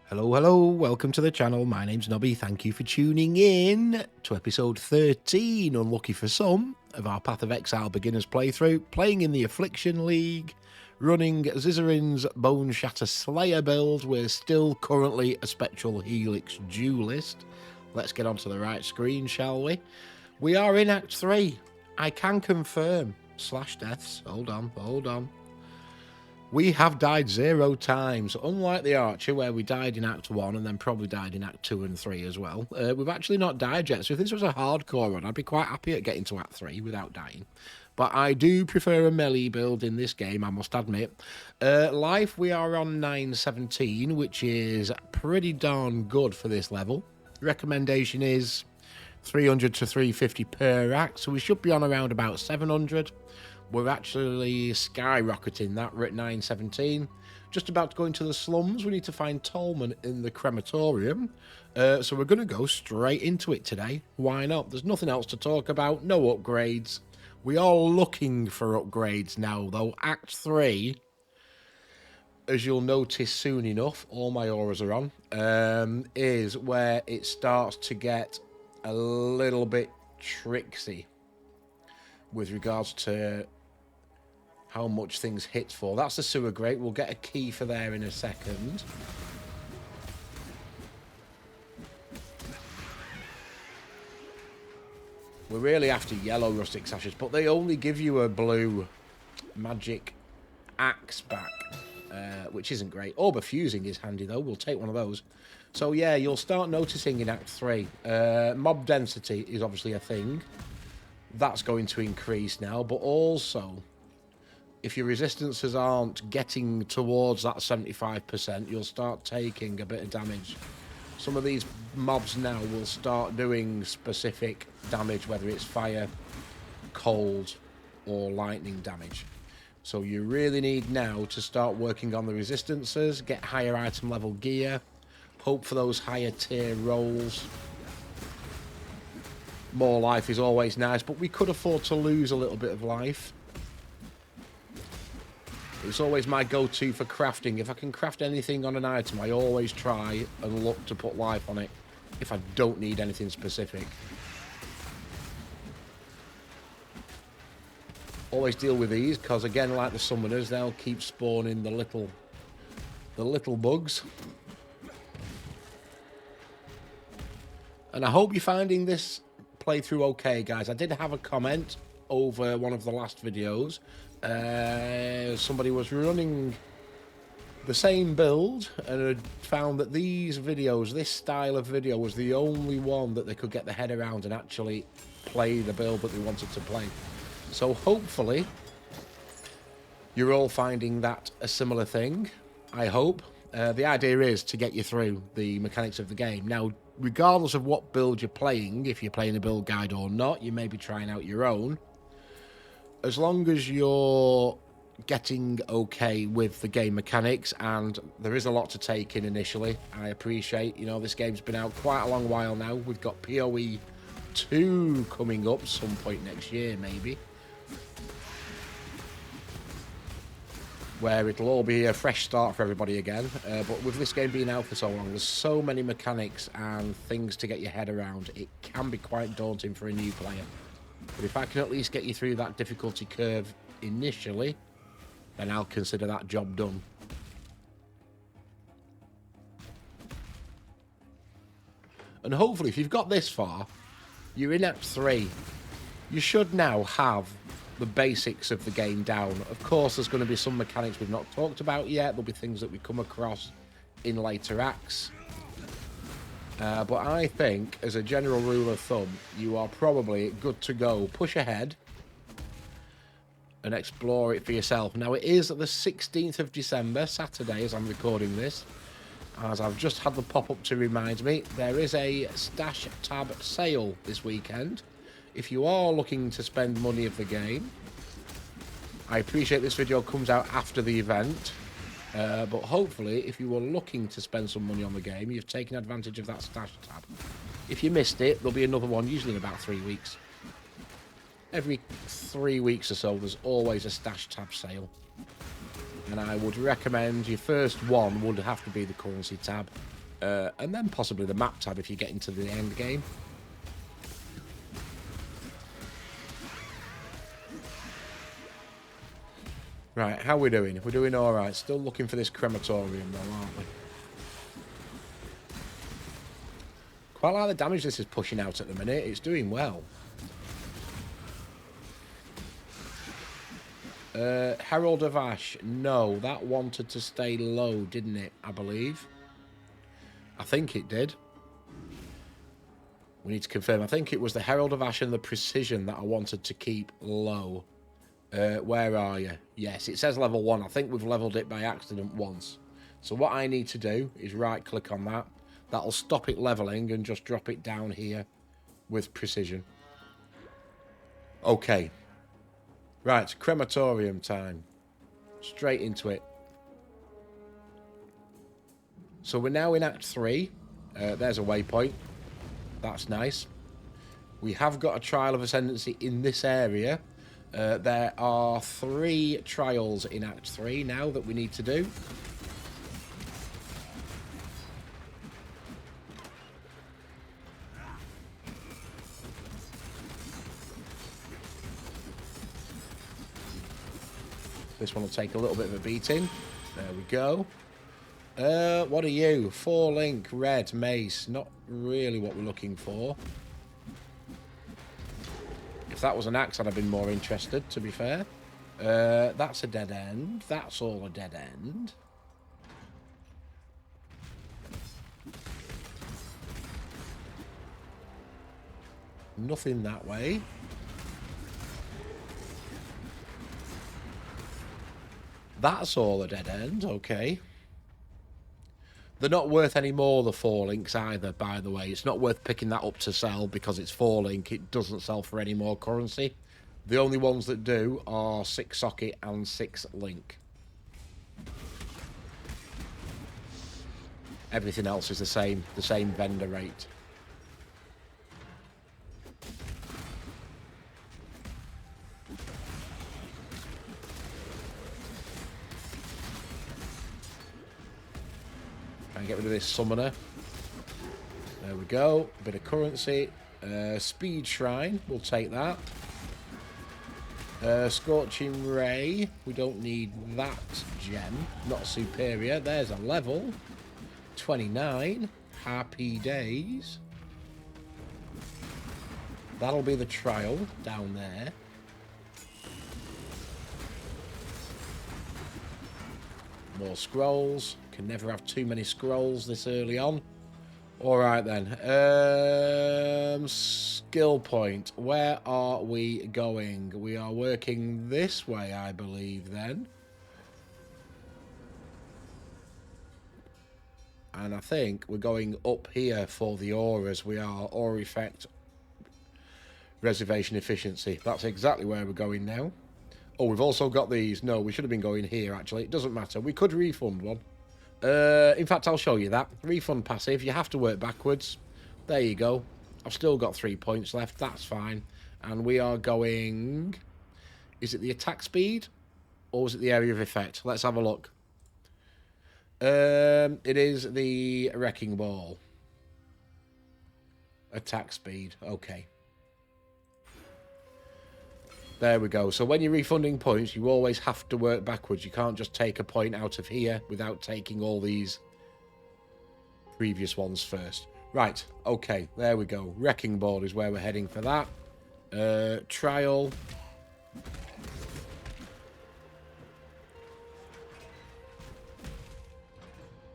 Hello, hello, welcome to the channel. My name's Nobby. Thank you for tuning in to episode 13, unlucky for some, of our Path of Exile beginners playthrough, playing in the Affliction League, running Zizaran Boneshatter Slayer build. We're still currently a Spectral Helix duelist. Let's get onto the right screen, shall we? We are in Act 3. I can confirm. Slash deaths. Hold on. We have died 0 times, unlike the Archer, where we died in Act 1 and then probably died in Act 2 and 3 as well. We've actually not died yet, so if this was a hardcore run, I'd be quite happy at getting to Act 3 without dying. But I do prefer a melee build in this game, I must admit. Life, we are on 917, which is pretty darn good for this level. Recommendation is 300 to 350 per act, so we should be on around about 700. We're actually skyrocketing that. We're at 917. Just about to go into the slums. We need to find Tolman in the Crematorium. So we're going to go straight into it today. Why not? There's nothing else to talk about. No upgrades. We are looking for upgrades now, though. Act 3, as you'll notice soon enough, all my auras are on, is where it starts to get a little bit tricksy with regards to how much things hit for. That's the sewer grate. We'll get a key for there in a second. We're really after yellow rustic sashes, but they only give you a blue magic axe back, which isn't great. Orb fusing is handy though. We'll take one of those. So yeah, you'll start noticing in Act 3. Mob density is obviously a thing. That's going to increase now, but also, if your resistances aren't getting towards that 75%, you'll start taking a bit of damage. Some of these mobs now will start doing specific damage, whether it's fire, cold, or lightning damage. So you really need now to start working on the resistances, get higher item level gear, hope for those higher tier rolls. More life is always nice, but we could afford to lose a little bit of life. It's always my go-to for crafting. If I can craft anything on an item, I always try and look to put life on it if I don't need anything specific. Always deal with these, because again, like the summoners, they'll keep spawning the little bugs. And I hope you're finding this playthrough okay, guys. I did have a comment over one of the last videos. Somebody was running the same build and had found that this style of video was the only one that they could get their head around and actually play the build that they wanted to play. So hopefully you're all finding that a similar thing. I hope. The idea is to get you through the mechanics of the game. Now, regardless of what build you're playing, if you're playing a build guide or not, you may be trying out your own. As long as you're getting okay with the game mechanics, and there is a lot to take in initially, I appreciate, this game's been out quite a long while now. We've got PoE 2 coming up some point next year, maybe, where it'll all be a fresh start for everybody again. But with this game being out for so long, there's so many mechanics and things to get your head around. It can be quite daunting for a new player. But if I can at least get you through that difficulty curve initially, then I'll consider that job done. And hopefully, if you've got this far, you're in Act 3. You should now have the basics of the game down. Of course, there's going to be some mechanics we've not talked about yet. There'll be things that we come across in later acts. But I think, as a general rule of thumb, you are probably good to go. Push ahead and explore it for yourself. Now, it is the 16th of December, Saturday, as I'm recording this. As I've just had the pop-up to remind me, there is a Stash Tab sale this weekend. If you are looking to spend money of the game, I appreciate this video comes out after the event. But hopefully, if you were looking to spend some money on the game, you've taken advantage of that Stash Tab. If you missed it, there'll be another one, usually in about 3 weeks. Every 3 weeks or so, there's always a Stash Tab sale. And I would recommend your first one would have to be the currency tab. And then possibly the map tab if you get into the end game. Right, how are we doing? We're doing alright. Still looking for this crematorium though, aren't we? Quite like the damage this is pushing out at the minute. It's doing well. Herald of Ash. No, that wanted to stay low, didn't it? I believe. I think it did. We need to confirm. I think it was the Herald of Ash and the Precision that I wanted to keep low. Where are you? Yes, it says level 1. I think we've leveled it by accident once. So what I need to do is right-click on that. That'll stop it leveling and just drop it down here with Precision. Okay. Right, crematorium time. Straight into it. So we're now in Act 3. There's a waypoint. That's nice. We have got a trial of ascendancy in this area. There are 3 trials in Act 3 now that we need to do. This one will take a little bit of a beating. There we go. What are you? 4 link, red, mace. Not really what we're looking for. If that was an axe, I'd have been more interested, to be fair. That's a dead end. That's all a dead end. Nothing that way. That's all a dead end, okay. They're not worth any more, the 4 links either, by the way. It's not worth picking that up to sell because it's 4 link. It doesn't sell for any more currency. The only ones that do are 6 socket and 6 link. Everything else is the same vendor rate. And get rid of this summoner. There we go. A bit of currency. Speed Shrine. We'll take that. Scorching Ray. We don't need that gem. Not superior. There's a level. 29. Happy days. That'll be the trial down there. More scrolls. Can never have too many scrolls this early on. Alright then. Skill point. Where are we going? We are working this way, I believe, then. And I think we're going up here for the auras. We are aura effect, reservation efficiency. That's exactly where we're going now. Oh, we've also got these. No, we should have been going here, actually. It doesn't matter. We could refund one. In fact, I'll show you that. Refund passive. You have to work backwards. There you go. I've still got 3 points left. That's fine. And we are going... Is it the attack speed? Or is it the area of effect? Let's have a look. It is the Wrecking Ball. Attack speed. Okay. There we go. So when you're refunding points, you always have to work backwards. You can't just take a point out of here without taking all these previous ones first. Right. Okay. There we go. Wrecking Ball is where we're heading for that. Trial.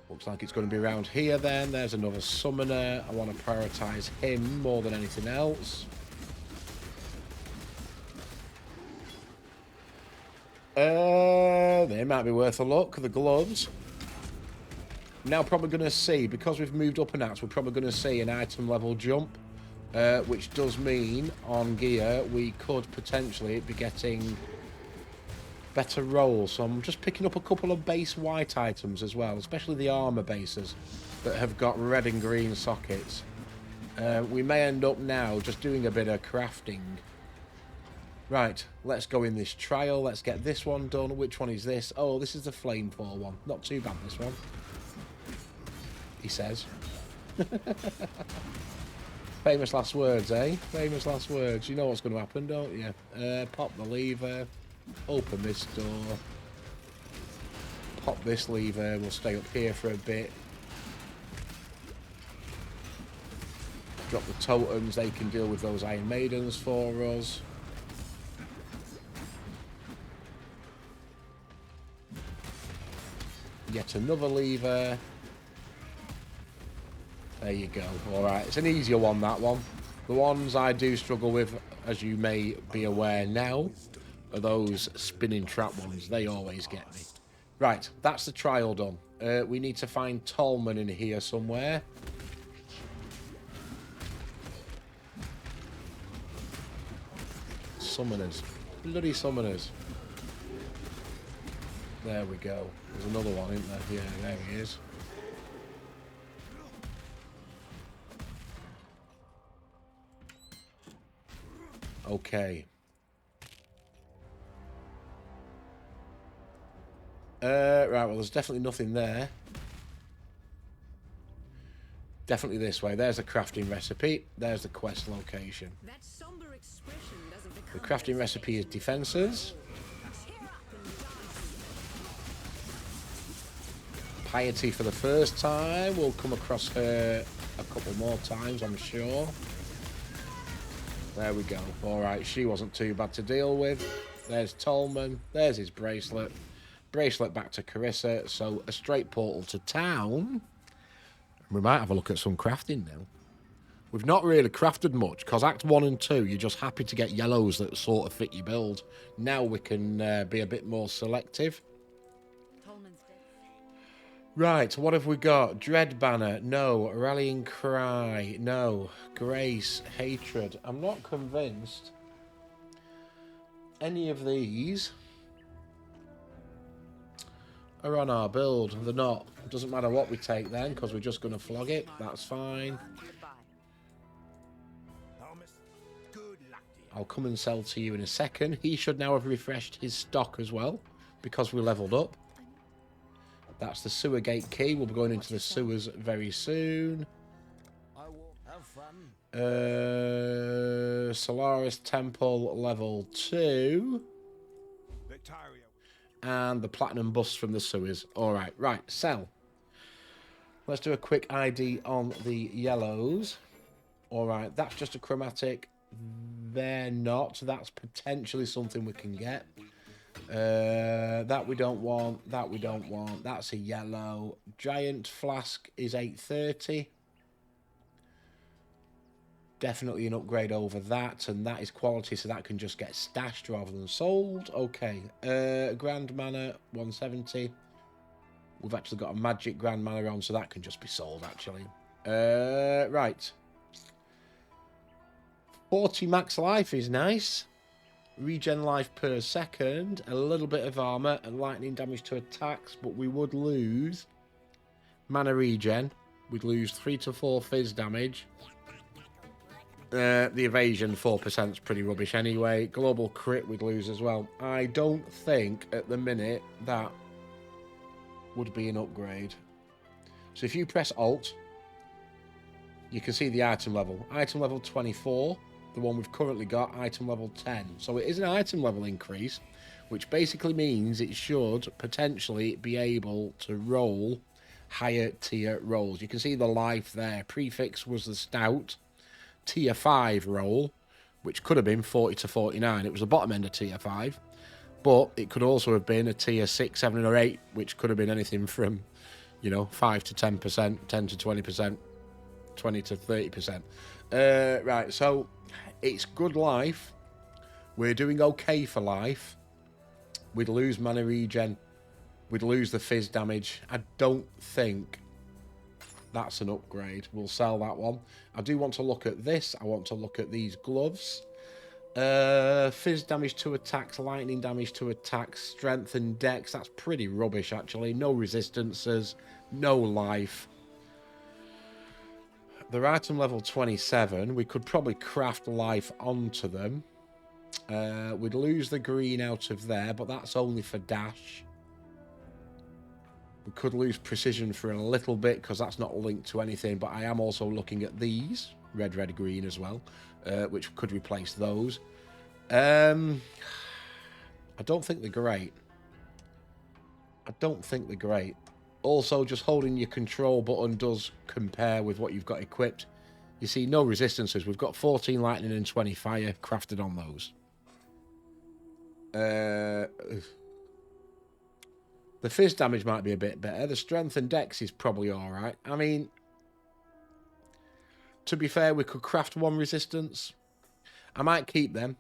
Looks like it's going to be around here then. There's another summoner. I want to prioritise him more than anything else. They might be worth a look. The gloves. Now probably going to see, because we've moved up an axe, we're probably going to see an item level jump. Which does mean, on gear, we could potentially be getting better rolls. So I'm just picking up a couple of base white items as well, especially the armour bases that have got red and green sockets. We may end up now just doing a bit of crafting. Right, let's go in this trial. Let's get this one done. Which one is this? Oh, this is the Flame 4 one. Not too bad, this one. He says. Famous last words, eh? Famous last words. You know what's going to happen, don't you? Pop the lever. Open this door. Pop this lever. We'll stay up here for a bit. Drop the totems. They can deal with those Iron Maidens for us. Yet another lever. There you go. Alright, it's an easier one, that one. The ones I do struggle with, as you may be aware now, are those spinning trap ones. They always get me. Right, that's the trial done. We need to find Tolman in here somewhere. Summoners. Bloody summoners. There we go. There's another one, isn't there? Yeah, there he is. Okay. Right, well, there's definitely nothing there. Definitely this way. There's the crafting recipe. There's the quest location. The crafting recipe is defenses. Piety for the first time. We'll come across her a couple more times, I'm sure. There we go. Alright, she wasn't too bad to deal with. There's Tolman. There's his bracelet. Bracelet back to Carissa. So a straight portal to town. We might have a look at some crafting now. We've not really crafted much, because Act 1 and 2, you're just happy to get yellows that sort of fit your build. Now we can be a bit more selective. Right, what have we got? Dread Banner, no. Rallying Cry, no. Grace, Hatred. I'm not convinced any of these are on our build. They're not. It doesn't matter what we take then, because we're just going to flog it. That's fine. I'll come and sell to you in a second. He should now have refreshed his stock as well, because we leveled up. That's the sewer gate key. We'll be going into the sewers very soon. Solaris Temple level 2. And the platinum bust from the sewers. Alright, right, sell. Let's do a quick ID on the yellows. Alright, that's just a chromatic. They're not. That's potentially something we can get. That we don't want. That we don't want. That's a yellow. Giant Flask is 830. Definitely an upgrade over that, and that is quality, so that can just get stashed rather than sold. Okay. Grand Mana 170. We've actually got a magic Grand Mana on, so that can just be sold actually. Right. 40 max life is nice. Regen life per second, a little bit of armor and lightning damage to attacks, but we would lose mana regen. We'd lose 3 to 4 fizz damage. The evasion 4% is pretty rubbish anyway. Global crit we'd lose as well. I don't think at the minute that would be an upgrade. So if you press Alt, you can see the item level. Item level 24. The one we've currently got, item level 10. So it is an item level increase, which basically means it should potentially be able to roll higher tier rolls. You can see the life there. Prefix was the stout tier 5 roll, which could have been 40 to 49. It was the bottom end of tier 5, but it could also have been a tier 6, 7 or 8, which could have been anything from, you know, 5 to 10%, 10 to 20%, 20 to 30%. Right, so it's good life. We're doing okay for life. We'd lose mana regen. We'd lose the fizz damage. I don't think that's an upgrade. We'll sell that one. I do want to look at this. I want to look at these gloves. Fizz damage to attacks, lightning damage to attacks, strength and dex. That's pretty rubbish, actually. No resistances, no life. They're item level 27. We could probably craft life onto them. We'd lose the green out of there, but that's only for dash. We could lose precision for a little bit because that's not linked to anything, but I am also looking at these, red, red, green as well, which could replace those. I don't think they're great. I don't think they're great. Also, just holding your control button does compare with what you've got equipped. You see, no resistances. We've got 14 lightning and 20 fire crafted on those. The fizz damage might be a bit better. The strength and dex is probably alright. I mean, to be fair, we could craft one resistance. I might keep them.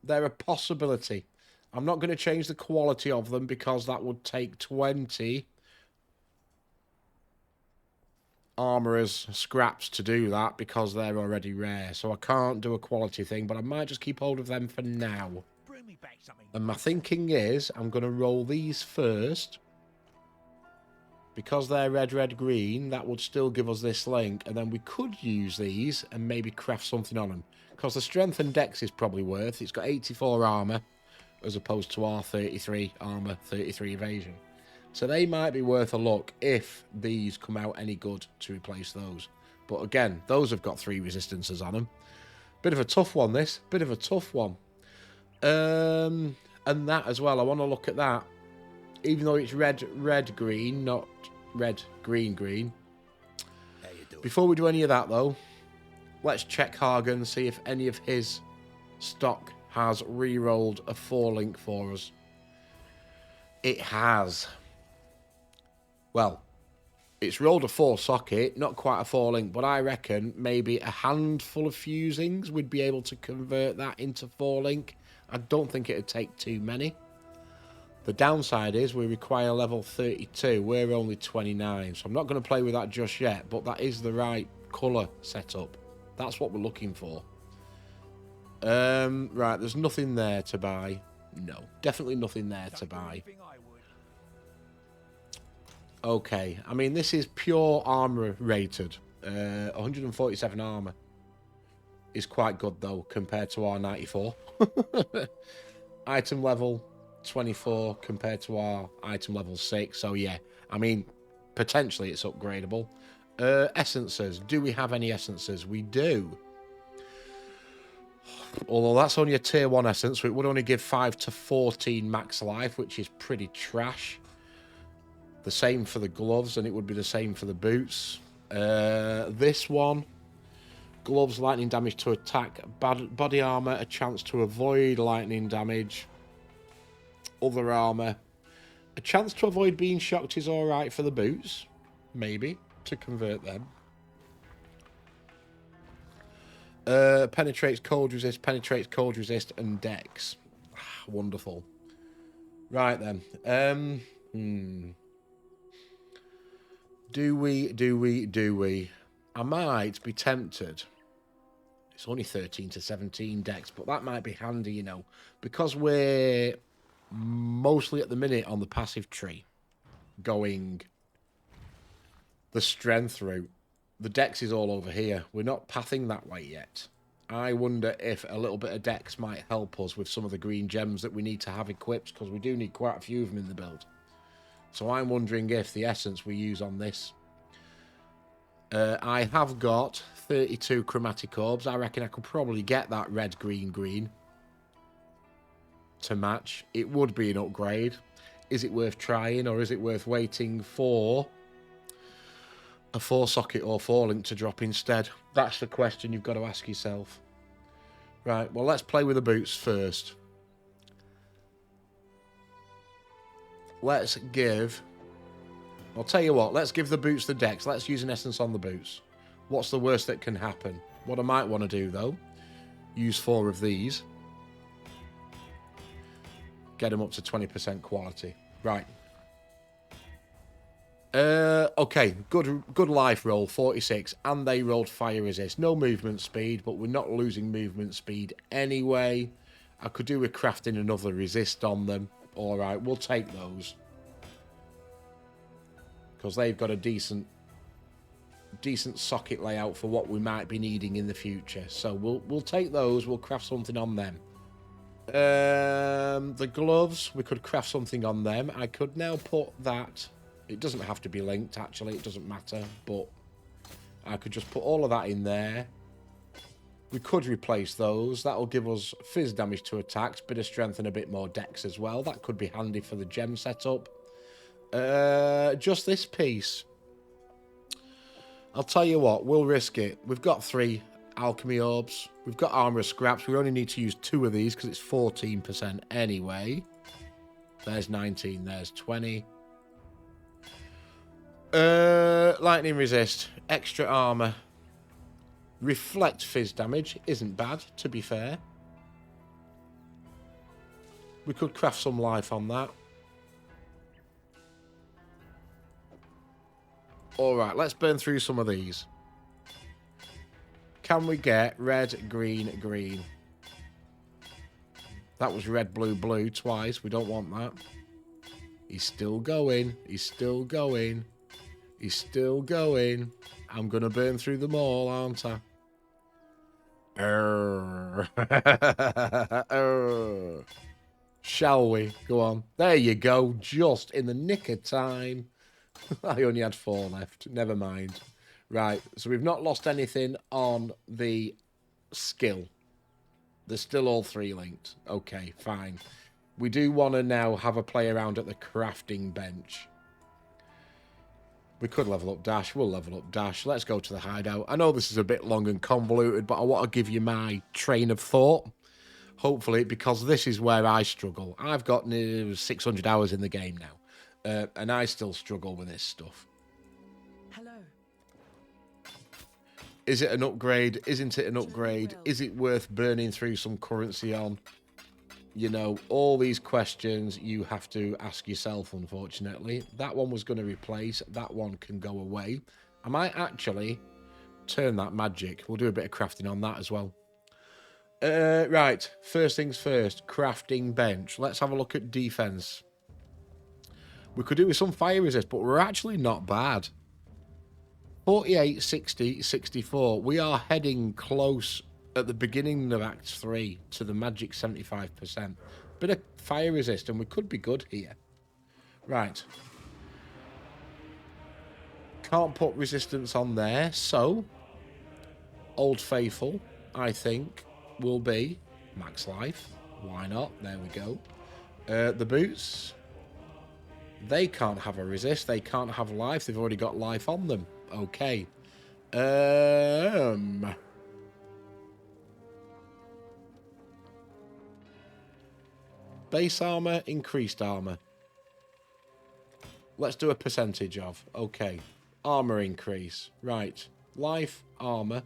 They're a possibility. I'm not going to change the quality of them because that would take 20 armorers scraps to do that because they're already rare. So I can't do a quality thing, but I might just keep hold of them for now. And my thinking is I'm going to roll these first. Because they're red, red, green, that would still give us this link. And then we could use these and maybe craft something on them. Because the strength and dex is probably worth. It's got 84 armor as opposed to our 33 armor, 33 evasion. So they might be worth a look if these come out any good to replace those. But again, those have got 3 resistances on them. Bit of a tough one, this. Bit of a tough one. And that as well, I want to look at that. Even though it's red, red, green, not red, green, green. Before we do any of that, though, let's check Hagen, see if any of his stock has re-rolled a 4-link for us. It has. Well, it's rolled a 4-socket, not quite a 4-link, but I reckon maybe a handful of fusings would be able to convert that into 4-link. I don't think it would take too many. The downside is we require level 32. We're only 29, so I'm not going to play with that just yet, but that is the right colour setup. That's what we're looking for. Right, there's nothing there to buy. No, definitely nothing there to buy. Okay, I mean, this is pure armour rated. 147 armour is quite good, though, compared to our 94. Item level 24 compared to our item level 6. So, yeah, I mean, potentially it's upgradable. Essences. Do we have any essences? We do. Although that's only a tier 1 essence, so it would only give 5 to 14 max life, which is pretty trash. The same for the gloves, and it would be the same for the boots. This one, gloves, lightning damage to attack, body armor, a chance to avoid lightning damage. Other armor, a chance to avoid being shocked is alright for the boots, maybe, to convert them. Penetrates cold resist, and dex. Wonderful. Right then. Do we? I might be tempted. It's only 13 to 17 dex, but that might be handy, you know, because we're mostly at the minute on the passive tree, going the strength route. The dex is all over here. We're not pathing that way yet. I wonder if a little bit of dex might help us with some of the green gems that we need to have equipped, because we do need quite a few of them in the build. So I'm wondering if the essence we use on this... I have got 32 chromatic orbs. I reckon I could probably get that red, green, green to match. It would be an upgrade. Is it worth trying, or is it worth waiting for a 4-socket or 4-link to drop instead? That's the question you've got to ask yourself. Right, well, let's play with the boots first. Let's give... I'll tell you what, let's give the boots the dex. Let's use an essence on the boots. What's the worst that can happen? What I might want to do, though, use 4 of these. Get them up to 20% quality. Right. Okay, good life roll, 46, and they rolled fire resist. No movement speed, but we're not losing movement speed anyway. I could do with crafting another resist on them. Alright, we'll take those. Because they've got a decent socket layout for what we might be needing in the future. So we'll take those, we'll craft something on them. The gloves, we could craft something on them. I could now put that It doesn't have to be linked, actually. It doesn't matter. But I could just put all of that in there. We could replace those. That'll give us fizz damage to attacks, bit of strength and a bit more dex as well. That could be handy for the gem setup. Just this piece. I'll tell you what, we'll risk it. We've got 3 alchemy orbs. We've got armor scraps. We only need to use 2 of these because it's 14% anyway. There's 19, there's 20. Lightning resist, extra armor. Reflect fizz damage isn't bad, to be fair. We could craft some life on that. Alright, let's burn through some of these. Can we get red, green, green? That was red, blue, blue twice. We don't want that. He's still going. He's still going. He's still going. I'm going to burn through them all, aren't I? Shall we? Go on. There you go. Just in the nick of time. I only had 4 left. Never mind. Right. So we've not lost anything on the skill. They're still all 3 linked. Okay, fine. We do want to now have a play around at the crafting bench. We could level up Dash. We'll level up Dash. Let's go to the hideout. I know this is a bit long and convoluted, but I want to give you my train of thought. Hopefully, because this is where I struggle. I've got 600 hours in the game now, and I still struggle with this stuff. Hello. Is it an upgrade? Isn't it an upgrade? Is it worth burning through some currency on? You know, all these questions you have to ask yourself, unfortunately. That one was going to replace. That one can go away. I might actually turn that magic. We'll do a bit of crafting on that as well. Right, first things first. Crafting bench. Let's have a look at defense. We could do with some fire resist, but we're actually not bad. 48, 60, 64. We are heading close at the beginning of Act 3 to the magic 75%. Bit of fire resist, and we could be good here. Right. Can't put resistance on there, so Old Faithful, I think, will be max life. Why not? There we go. The boots, they can't have a resist. They can't have life. They've already got life on them. Okay. Base armor, increased armor. Let's do a percentage of. Okay. Armor increase. Right. Life, armor.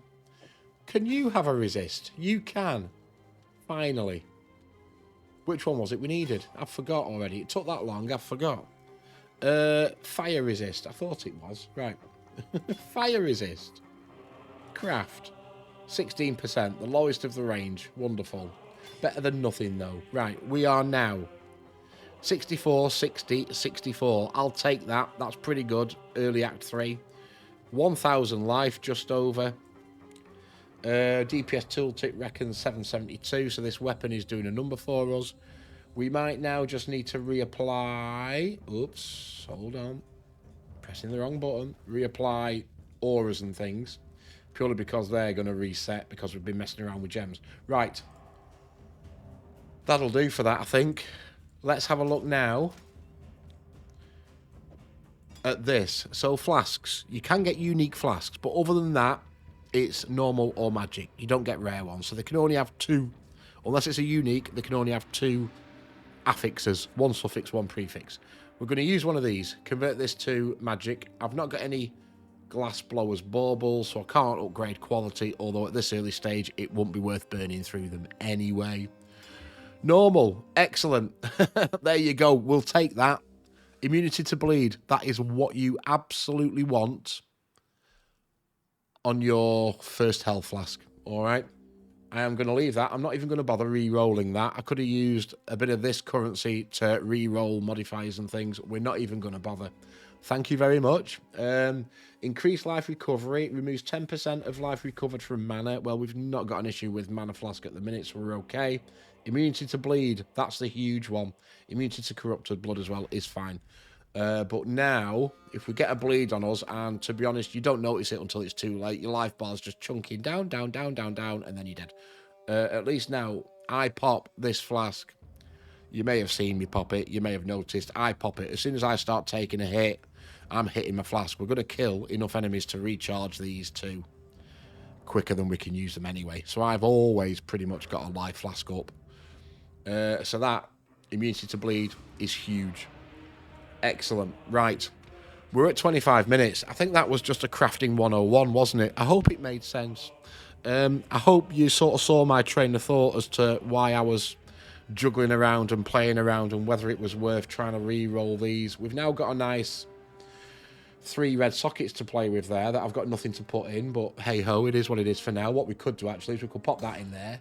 Can you have a resist? You can. Finally. Which one was it we needed? I forgot already. It took that long. I forgot. Fire resist. I thought it was. Right. Fire resist. Craft. 16%. The lowest of the range. Wonderful. Better than nothing, though. Right. We are now 64, 60, 64. I'll take that. That's pretty good. Early Act 3. 1,000 life, just over. DPS tooltip reckons 772, so this weapon is doing a number for us. We might now just need to reapply. Oops, hold on. Pressing the wrong button. Reapply auras and things. Purely because they're going to reset because we've been messing around with gems. Right. That'll do for that, I think. Let's have a look now at this. So flasks. You can get unique flasks, but other than that, it's normal or magic. You don't get rare ones. So they can only have 2. Unless it's a unique, they can only have 2 affixes. 1 suffix, 1 prefix. We're going to use one of these. Convert this to magic. I've not got any glass blowers baubles, so I can't upgrade quality, although at this early stage, it won't be worth burning through them anyway. Normal. Excellent. There you go. We'll take that. Immunity to bleed. That is what you absolutely want on your first health flask. All right. I am going to leave that. I'm not even going to bother re-rolling that. I could have used a bit of this currency to re-roll modifiers and things. We're not even going to bother. Thank you very much. Increased life recovery. Removes 10% of life recovered from mana. Well, we've not got an issue with mana flask at the minute, so we're okay. Immunity to bleed. That's the huge one. Immunity to corrupted blood as well is fine. But now, if we get a bleed on us, and to be honest, you don't notice it until it's too late. Your life bar's just chunking down, down, down, down, down, and then you're dead. At least now, I pop this flask. You may have seen me pop it. You may have noticed. I pop it. As soon as I start taking a hit, I'm hitting my flask. We're going to kill enough enemies to recharge these two quicker than we can use them anyway. So I've always pretty much got a life flask up. So that immunity to bleed is huge. Excellent. Right. We're at 25 minutes. I think that was just a crafting 101, wasn't it? I hope it made sense. I hope you sort of saw my train of thought as to why I was juggling around and playing around and whether it was worth trying to re-roll these. We've now got a nice 3 red sockets to play with there that I've got nothing to put in, but hey-ho, it is what it is for now. What we could do, actually, is we could pop that in there,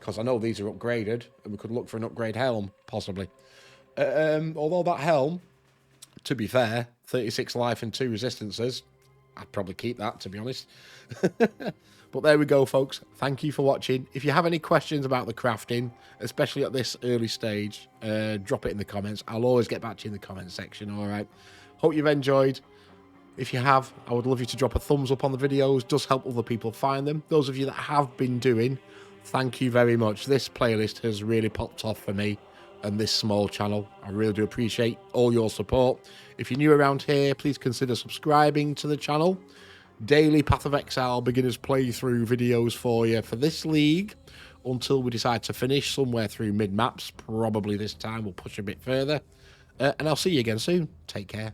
because I know these are upgraded, and we could look for an upgrade helm, possibly. Although that helm, to be fair, 36 life and 2 resistances, I'd probably keep that, to be honest. But there we go, folks. Thank you for watching. If you have any questions about the crafting, especially at this early stage, drop it in the comments. I'll always get back to you in the comments section, all right? Hope you've enjoyed. If you have, I would love you to drop a thumbs up on the videos. It does help other people find them. Those of you that have been doing, thank you very much. This playlist has really popped off for me and this small channel. I really do appreciate all your support. If you're new around here, please consider subscribing to the channel. Daily Path of Exile beginners playthrough videos for you for this league until we decide to finish somewhere through mid-maps. Probably this time we'll push a bit further. And I'll see you again soon. Take care.